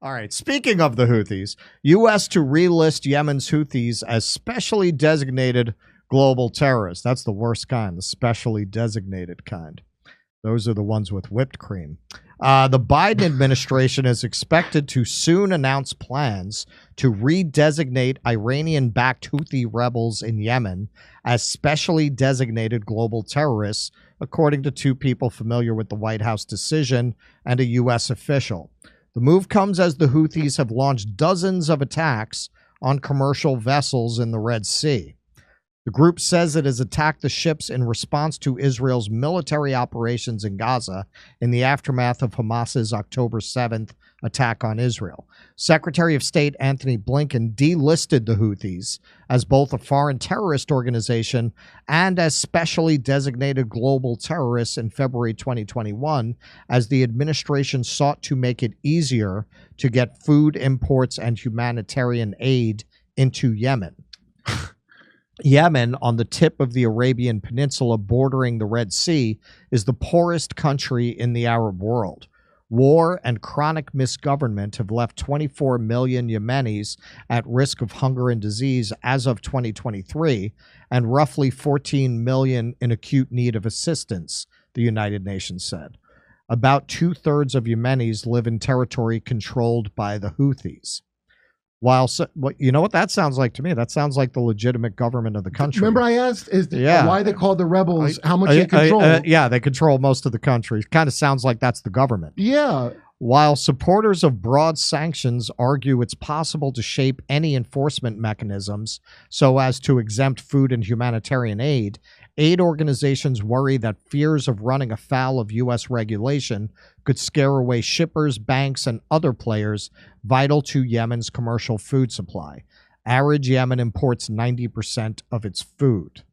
All right. Speaking of the Houthis, U.S. to relist Yemen's Houthis as specially designated global terrorists. That's the worst kind, the specially designated kind. Those are the ones with whipped cream. The Biden administration is expected to soon announce plans to redesignate Iranian-backed Houthi rebels in Yemen as specially designated global terrorists, according to two people familiar with the White House decision and a U.S. official. The move comes as the Houthis have launched dozens of attacks on commercial vessels in the Red Sea. The group says it has attacked the ships in response to Israel's military operations in Gaza in the aftermath of Hamas's October 7th attack on Israel. Secretary of State Anthony Blinken delisted the Houthis as both a foreign terrorist organization and as specially designated global terrorists in February 2021, as the administration sought to make it easier to get food imports and humanitarian aid into Yemen. Yemen, on the tip of the Arabian Peninsula bordering the Red Sea, is the poorest country in the Arab world. War and chronic misgovernment have left 24 million Yemenis at risk of hunger and disease as of 2023, and roughly 14 million in acute need of assistance, the United Nations said. About two-thirds of Yemenis live in territory controlled by the Houthis. You know what that sounds like to me? That sounds like the legitimate government of the country. Remember I asked why they call the rebels, how much they control? Yeah, they control most of the country. Kind of sounds like that's the government. Yeah. While supporters of broad sanctions argue it's possible to shape any enforcement mechanisms so as to exempt food and humanitarian aid organizations worry that fears of running afoul of U.S. regulation could scare away shippers, banks, and other players vital to Yemen's commercial food supply. Arid Yemen imports 90% of its food.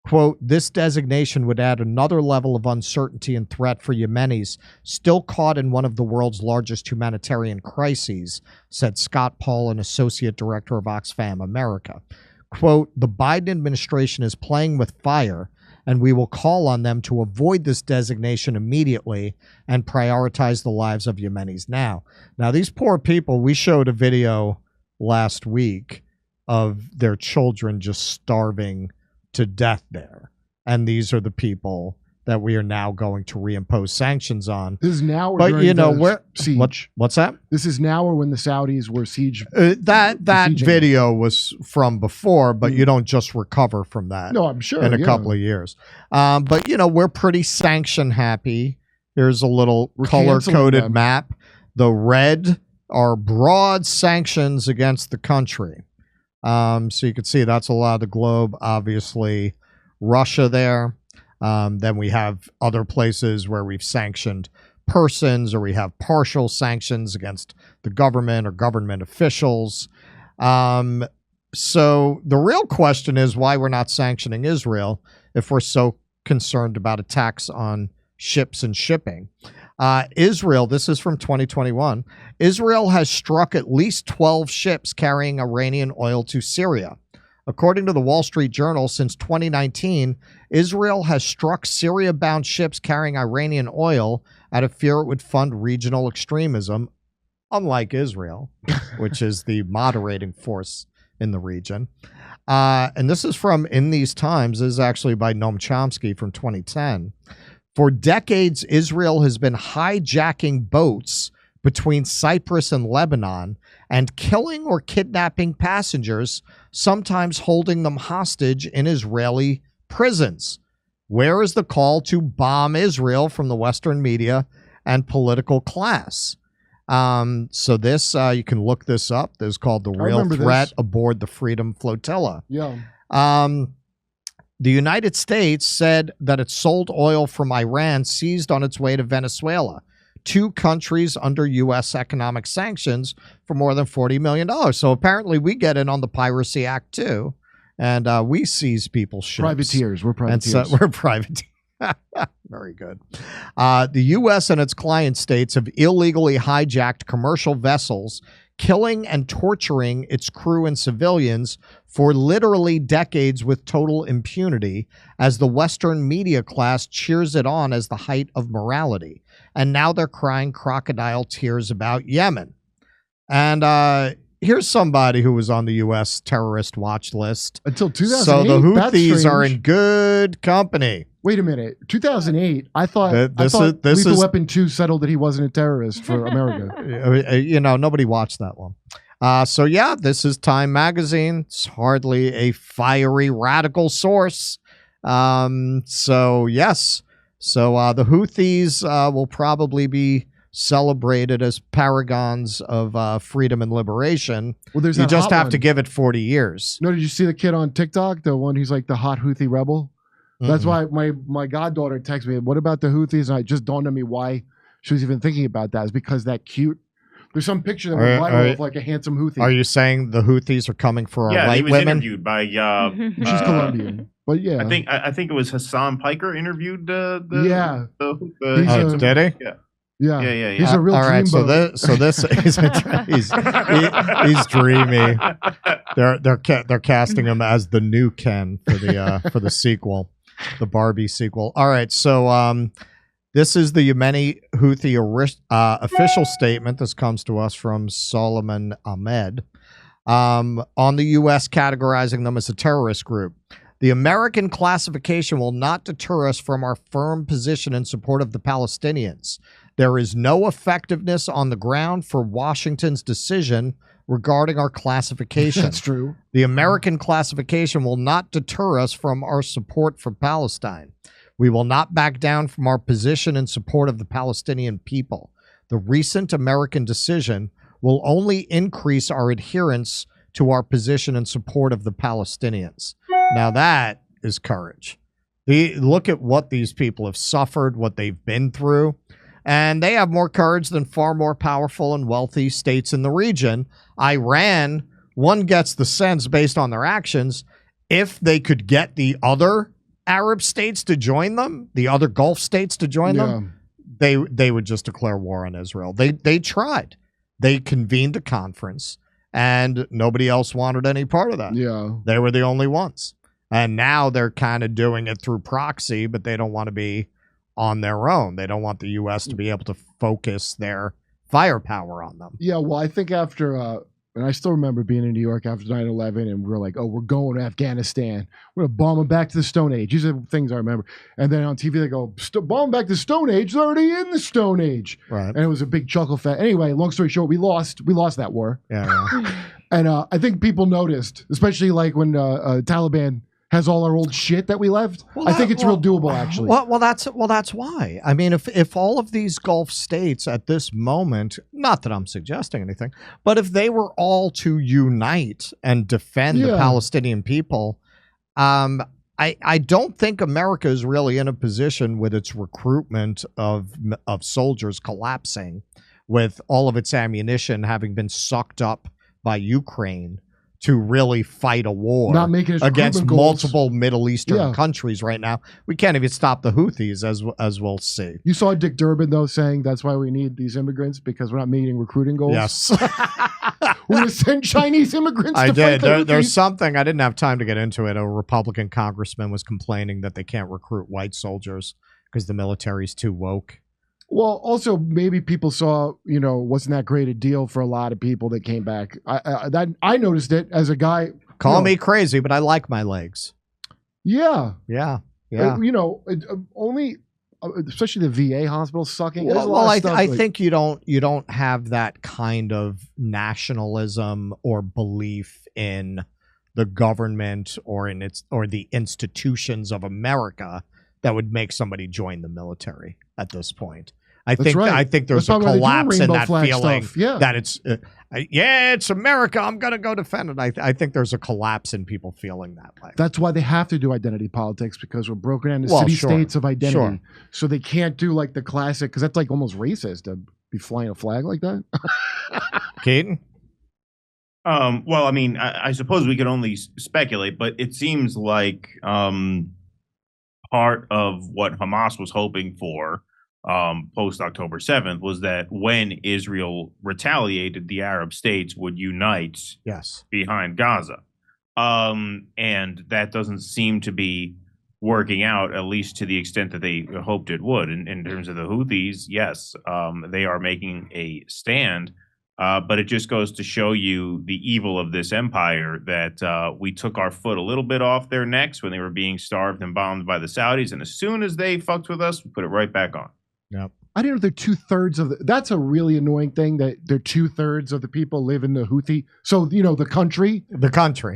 Quote, this designation would add another level of uncertainty and threat for Yemenis still caught in one of the world's largest humanitarian crises, said Scott Paul, an associate director of Oxfam America. Quote, the Biden administration is playing with fire, and we will call on them to avoid this designation immediately and prioritize the lives of Yemenis now. Now, these poor people, we showed a video last week of their children just starving to death there. And these are the people that we are now going to reimpose sanctions on. This is now, or but during you know, the siege. What's that? This is now, or when the Saudis were siege. That video was from before, but you don't just recover from that. No, I'm sure in a couple of years. But you know, we're pretty sanction happy. Here's a little color-coded map. The red are broad sanctions against the country. So you can see that's a lot of the globe. Obviously, Russia there. Then we have other places where we've sanctioned persons, or we have partial sanctions against the government or government officials. So the real question is why we're not sanctioning Israel if we're so concerned about attacks on ships and shipping. Israel, this is from 2021, Israel has struck at least 12 ships carrying Iranian oil to Syria. According to the Wall Street Journal, since 2019, Israel has struck Syria-bound ships carrying Iranian oil out of fear it would fund regional extremism, unlike Israel, which is the moderating force in the region. And this is from In These Times. This is actually by Noam Chomsky from 2010. For decades, Israel has been hijacking boats between Cyprus and Lebanon and killing or kidnapping passengers, sometimes holding them hostage in Israeli prisons. Where is the call to bomb Israel from the Western media and political class? So this, you can look this up. This is called The Real Threat Aboard the Freedom Flotilla. Yeah. The United States said that it sold oil from Iran seized on its way to Venezuela, two countries under U.S. economic sanctions, for more than $40 million. So apparently we get in on the Piracy Act too, and we seize people's ships. Privateers. We're privateers. And so we're privateers. Very good. The U.S. and its client states have illegally hijacked commercial vessels, killing and torturing its crew and civilians for literally decades with total impunity, as the Western media class cheers it on as the height of morality. And now they're crying crocodile tears about Yemen. And here's somebody who was on the U.S. terrorist watch list until 2008. So the Houthis are in good company. Wait a minute, 2008. I thought Lethal Weapon 2 settled that he wasn't a terrorist for America. Nobody watched that one. So yeah, this is Time Magazine. It's hardly a fiery radical source. So yes, the Houthis will probably be celebrated as paragons of freedom and liberation. Well, you just have to give it 40 years. No, did you see the kid on TikTok? The one who's like the hot Houthi rebel? That's why my goddaughter texted me, what about the Houthis? And it just dawned on me why she was even thinking about that. Is because that cute. There's some picture that went viral of like a handsome Houthi. Are you saying the Houthis are coming for our white women? Yeah, he was interviewed by... she's Colombian. But yeah. I think it was Hassan Piker interviewed did he? Yeah. He's a real all right, dreamboat. so this he's dreamy. They're casting him as the new Ken for the sequel, the Barbie sequel. All right, so this is the Yemeni Houthi official statement. This comes to us from Solomon Ahmed on the U.S. categorizing them as a terrorist group. The American classification will not deter us from our firm position in support of the Palestinians. There is no effectiveness on the ground for Washington's decision regarding our classification. That's true. The American classification will not deter us from our support for Palestine. We will not back down from our position in support of the Palestinian people. The recent American decision will only increase our adherence to our position in support of the Palestinians. Now that is courage. Look at what these people have suffered, what they've been through. And they have more courage than far more powerful and wealthy states in the region. Iran, one gets the sense based on their actions, if they could get the other Arab states to join them, the other Gulf states to join them, they would just declare war on Israel. They tried. They convened a conference, and nobody else wanted any part of that. Yeah. They were the only ones. And now they're kind of doing it through proxy, but they don't want to be on their own. They don't want the U.S. to be able to focus their firepower on them. Yeah, well, I think after, and I still remember being in New York after 9/11, and we were like, oh, we're going to Afghanistan. We're going to bomb them back to the Stone Age. These are things I remember. And then on TV, they go, bomb back to the Stone Age. They're already in the Stone Age. Right. And it was a big chuckle fest. Anyway, long story short, we lost that war. Yeah. And I think people noticed, especially like when Taliban has all our old shit that we left. I think it's real doable, actually. Well, that's why. I mean, if all of these Gulf states at this moment, not that I'm suggesting anything, but if they were all to unite and defend the Palestinian people, I don't think America is really in a position with its recruitment of soldiers collapsing, with all of its ammunition having been sucked up by Ukraine, to really fight a war against multiple Middle Eastern countries right now. We can't even stop the Houthis, as we'll see. You saw Dick Durbin, though, saying that's why we need these immigrants, because we're not meeting recruiting goals. Yes. We're going to send Chinese immigrants to fight the Houthis. There's something, I didn't have time to get into it. A Republican congressman was complaining that they can't recruit white soldiers because the military's too woke. Well, also maybe people saw, wasn't that great a deal for a lot of people that came back. I noticed it as a guy. Call me crazy, but I like my legs. Yeah. Only, especially the VA hospital sucking. Well, I think you don't have that kind of nationalism or belief in the government or the institutions of America that would make somebody join the military at this point. I think there's a collapse in that feeling that it's America. I'm going to go defend it. I think there's a collapse in people feeling that way. That's why they have to do identity politics, because we're broken into city-states of identity. Sure. So they can't do like the classic, because that's like almost racist to be flying a flag like that. Keaton? Well, I mean, I suppose we could only speculate, but it seems like part of what Hamas was hoping for post October 7th was that when Israel retaliated, the Arab states would unite behind Gaza. And that doesn't seem to be working out, at least to the extent that they hoped it would. In terms of the Houthis, yes, they are making a stand. But it just goes to show you the evil of this empire that we took our foot a little bit off their necks when they were being starved and bombed by the Saudis. And as soon as they fucked with us, we put it right back on. Yep. I didn't know they're 2/3 of the, that's a really annoying thing that they're 2/3 of the people live in the Houthi. So, you know, the country.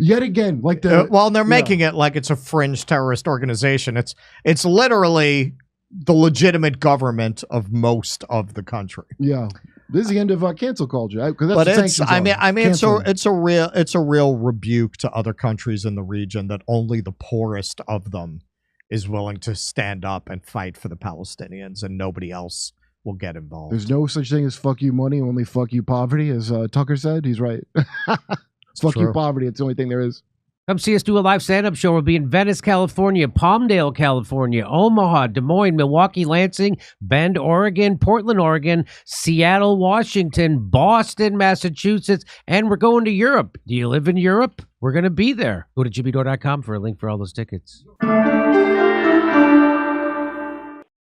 Yet again, like the. Well, they're making it like it's a fringe terrorist organization. It's literally the legitimate government of most of the country. Yeah. This is the end of cancel culture. But it's, I mean, it's a real rebuke to other countries in the region that only the poorest of them is willing to stand up and fight for the Palestinians, and nobody else will get involved. There's no such thing as fuck you money, only fuck you poverty, as Tucker said. He's right. It's fuck you poverty. It's the only thing there is. Come see us do a live stand-up show. We'll be in Venice, California, Palmdale, California, Omaha, Des Moines, Milwaukee, Lansing, Bend, Oregon, Portland, Oregon, Seattle, Washington, Boston, Massachusetts, and we're going to Europe. Do you live in Europe? We're going to be there. Go to jimmydore.com for a link for all those tickets.